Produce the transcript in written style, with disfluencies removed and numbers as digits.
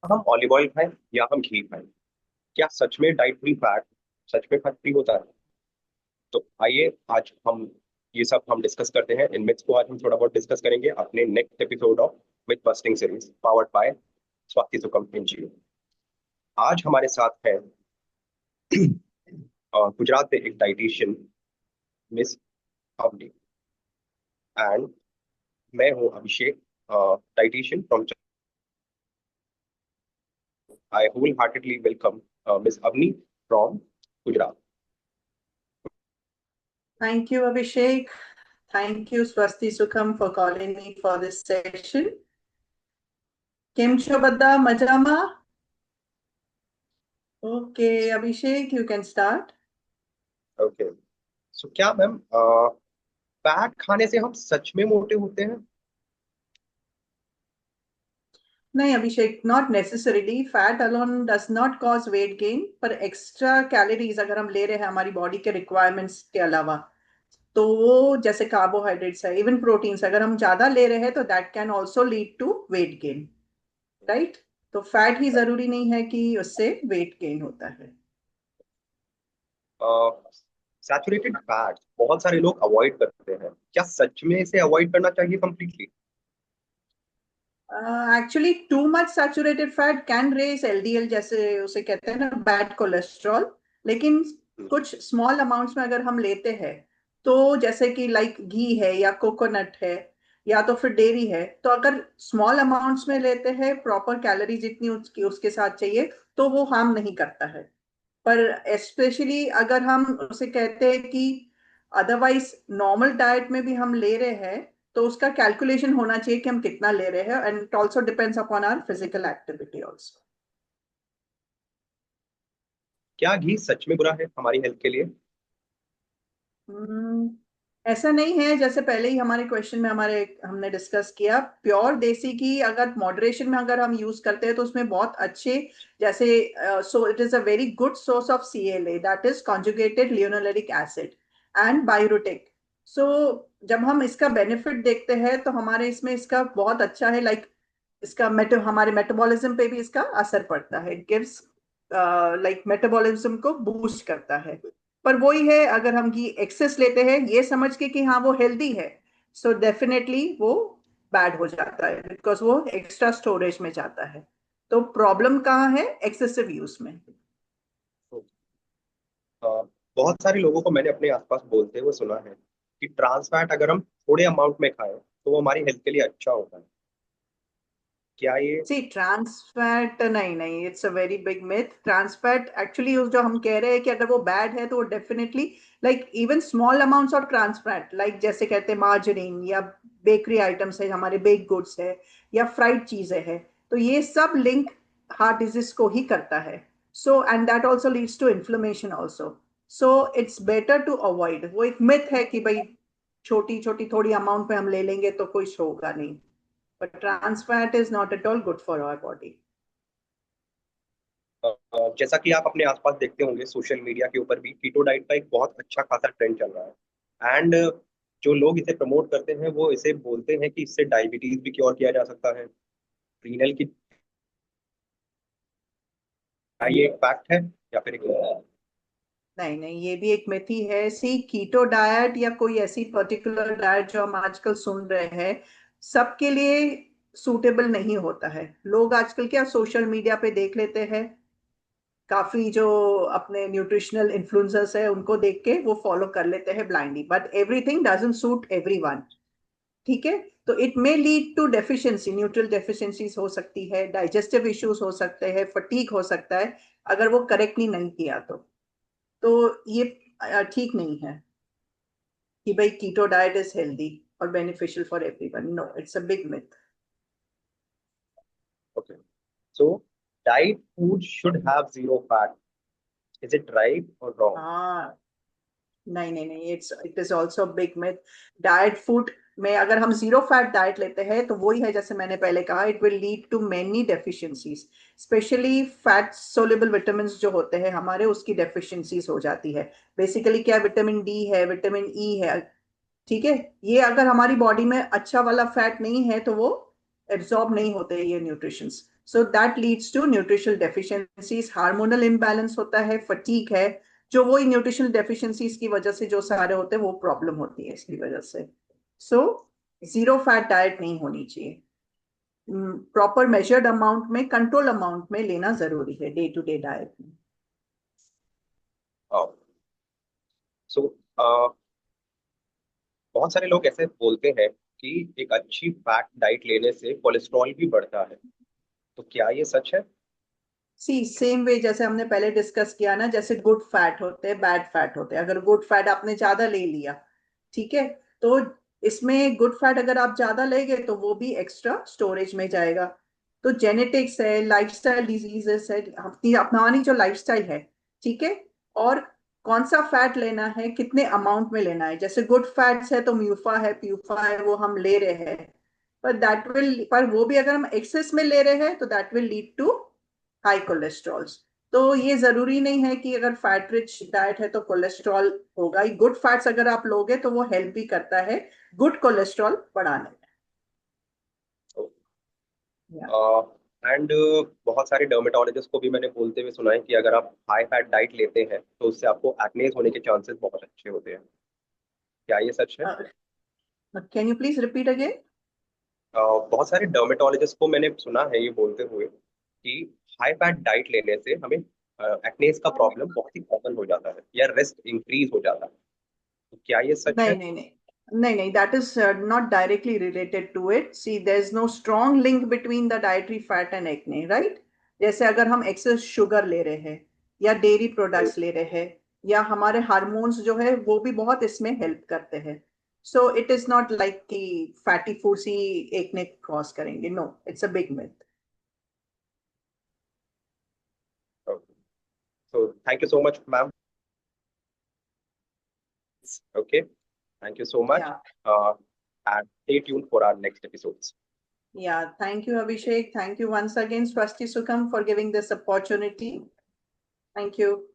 हम olive oil खाएं या हम घी खाएं, क्या सच में डाइट फ्री फैट सच में फैट फ्री होता है? तो आइए आज हम ये सब हम डिस्कस करते हैं। इन मिथ्स को आज हम थोड़ा बहुत डिस्कस करेंगे अपने next episode of myth busting series powered by Swati Sukam NGO. आज हमारे साथ है गुजरात से एक डाइटिशियन मिस अवनी, एंड मैं हूँ Abhishek, dietitian from. I whole heartedly welcome miss Avani from Gujarat. Thank you, Abhishek. Thank you, Swasti Sukham, for calling me for this session. Kim છો બધા મજામાં? Okay, Abhishek, you can start. Okay, so क्या ma'am fat खाने से हम सच में मोटे होते हैं? नहीं Abhishek, not necessarily fat alone does not cause weight gain, पर एक्स्ट्रा कैलोरीज अगर हम ले रहे हैं हमारी बॉडी के रिक्वायरमेंट्स के अलावा, तो वो जैसे कार्बोहाइड्रेट्स है, इवन प्रोटीन्स अगर हम ज्यादा ले रहे हैं तो that can also lead to weight gain, right? तो फैट ही जरूरी नहीं है कि उससे वेट गेन होता है। सैचुरेटेड फैट बहुत सारे लोग अवॉइड करते हैं, क्या सच में इसे अवॉइड करना चाहिए completely? Actually too much saturated fat can raise LDL, जैसे उसे कहते हैं ना, बैड कोलेस्ट्रॉल। लेकिन कुछ स्मॉल अमाउंट्स में अगर हम लेते हैं, तो जैसे कि लाइक घी है या कोकोनट है या तो फिर डेयरी है, तो अगर स्मॉल अमाउंट्स में लेते हैं, प्रॉपर कैलोरी जितनी उसकी उसके साथ चाहिए, तो वो हार्म नहीं करता है। पर स्पेशली अगर हम उसे कहते हैं कि अदरवाइज नॉर्मल डाइट में भी हम ले रहे हैं, तो उसका कैलकुलेशन होना चाहिए कि हम कितना ले रहे हैं, and it also depends upon our physical activity also. क्या घी सच में बुरा है हमारी हेल्थ के लिए? ऐसा नहीं है, जैसे पहले ही हमारे क्वेश्चन में हमारे हमने डिस्कस किया, प्योर देसी घी अगर मॉडरेशन में अगर हम यूज करते हैं तो उसमें बहुत अच्छे, जैसे so it is a very good source of CLA, that is conjugated linoleic acid and बायोरुटिक। सो जब हम इसका बेनिफिट देखते हैं तो हमारे इसमें इसका बहुत अच्छा है, लाइक इसका हमारे मेटाबॉलिज्म पे भी इसका असर पड़ता है, इट गिव्स लाइक मेटाबॉलिज्म को बूस्ट करता है। पर वही है, अगर हम घी एक्सेस लेते हैं ये समझ के कि हाँ वो हेल्दी है, सो डेफिनेटली वो बैड हो जाता है, बिकॉज वो एक्स्ट्रा स्टोरेज में जाता है। तो प्रॉब्लम कहाँ है? एक्सेसिव यूज में। अ, बहुत सारे लोगों को मैंने अपने आसपास बोलते हुए सुना है कि ट्रांस फैट अगर हम थोड़े अमाउंट में खाएं तो वो हमारी हेल्थ के लिए अच्छा होता है। क्या ये? सी ट्रांस फैट, नहीं नहीं, it's a very big myth. Trans fat actually जो हम कह रहे हैं कि अगर वो बैड है तो वो definitely, like even small amounts of trans fat, like जैसे कहते हैं मार्जरीन या बेकरी आइटम्स है, हमारे बेक गुड्स है या फ्राइड चीजें है, तो ये सब लिंक हार्ट डिजीज को ही करता है। So and that also leads to inflammation also. So it's better to avoid. वो एक मिथ है कि भाई छोटी छोटी थोड़ी अमाउंट में हम ले लेंगे तो कुछ होगा नहीं, but trans fat is not at all good for our body. जैसा कि आप अपने आसपास देखते होंगे सोशल मीडिया के ऊपर भी कीटो डाइट का एक बहुत अच्छा खासा ट्रेंड चल रहा है, एंड जो लोग इसे प्रमोट करते हैं वो इसे बोलते हैं कि इससे डायबिटीज भी क्योर किया जा सकता है, रीनल की। क्या ये एक फैक्ट है या फिर एक myth है? नहीं नहीं, ये भी एक मिथ ही है। सी कीटो डाइट या कोई ऐसी पर्टिकुलर डाइट जो हम आजकल सुन रहे हैं, सबके लिए सूटेबल नहीं होता है। लोग आजकल क्या सोशल मीडिया पे देख लेते हैं, काफी जो अपने न्यूट्रिशनल इन्फ्लुएंसर्स है उनको देख के वो फॉलो कर लेते हैं blindly, but everything doesn't suit everyone. ठीक है? तो it may lead to deficiency, neutral deficiencies हो सकती है, डाइजेस्टिव इश्यूज हो सकते हैं, फटीग हो सकता है, अगर वो करेक्टली नहीं किया तो ये ठीक नहीं है कि भाई कीटो डाइट इज हेल्दी और beneficial for everyone. No, it's a big myth. Okay, so diet food should have zero fat, is it right और रॉन्ग? हाँ, नहीं नहीं नहीं, it is also big myth. Diet food में अगर हम zero fat diet लेते हैं तो वही है, जैसे मैंने पहले कहा, it will lead to many deficiencies, specially fat soluble vitamin जो होते हैं हमारे, उसकी डेफिशिएंसीज हो जाती है। बेसिकली क्या, विटामिन डी है, विटामिन ई है, ठीक है? ये अगर हमारी बॉडी में अच्छा वाला फैट नहीं है तो वो एब्जॉर्ब नहीं होते ये nutritions. So that leads to nutritional deficiencies, hormonal imbalance होता है, फटीग है, जो वो न्यूट्रिशनल डेफिशिएंसीज की वजह से जो सारे होते हैं वो प्रॉब्लम होती है इसकी वजह से। सो जीरो फैट डाइट नहीं होनी चाहिए, प्रॉपर मेजर्ड अमाउंट में, कंट्रोल अमाउंट में लेना जरूरी है डे टू डे डाइट में। सो बहुत सारे लोग ऐसे बोलते हैं कि एक अच्छी फैट डाइट लेने से कोलेस्ट्रॉल भी बढ़ता है, तो क्या ये सच है? सी सेम वे जैसे हमने पहले डिस्कस किया ना, जैसे गुड फैट होते हैं, बैड फैट होते हैं। अगर गुड फैट आपने ज्यादा ले लिया, ठीक है, तो इसमें गुड फैट अगर आप ज्यादा लेंगे तो वो भी एक्स्ट्रा स्टोरेज में जाएगा। तो जेनेटिक्स है, लाइफस्टाइल डिजीजेस है, अपनी अपनानी जो लाइफस्टाइल है, ठीक है, और कौन सा फैट लेना है, कितने अमाउंट में लेना है। जैसे गुड फैट्स है तो म्यूफा है, प्यूफा है, वो हम ले रहे हैं, पर वो भी अगर हम एक्सेस में ले रहे हैं तो that will lead to high cholesterols. तो ये जरूरी नहीं है कि अगर फैट रिच डाइट है तो कोलेस्ट्रॉल होगा ही। गुड फैट्स अगर आप लोगे तो वो हेल्प भी करता है गुड कोलेस्ट्रॉल बढ़ाने में। एंड बहुत सारे डर्मेटोलॉजिस्ट को भी मैंने बोलते हुए सुना है कि अगर आप हाई फैट डाइट लेते हैं तो उससे आपको एक्नेज होने के चांसेस बहुत अच्छे होते हैं। क्या ये सच है? Can you please repeat again? बहुत सारे डर्मेटोलॉजिस्ट को मैंने सुना है ये बोलते हुए कि हाई फैट डाइट लेने से हमें एक्नेज का प्रॉब्लम बहुत ही कॉमन हो जाता है या रिस्क इंक्रीज हो जाता है, तो क्या ये सच है? नहीं नहीं नहीं, नहीं नहीं, that is not directly related to it. See there is no strong link between the dietary fat and acne, right? जैसे अगर हम एक्सेस शुगर ले रहे हैं या डेयरी प्रोडक्ट्स ले रहे हैं या हमारे हार्मोन्स जो है वो भी बहुत इसमें हेल्प करते हैं। So it is not like कि फैटी फूड्स ही एक्ने कॉज करेंगे, no, it's a big myth. So thank you so much ma'am. Okay, thank you so much. या And stay tuned for our next episodes. Yeah, thank you, Abhishek. Thank you once again, Swasti Sukham, for giving this opportunity. Thank you.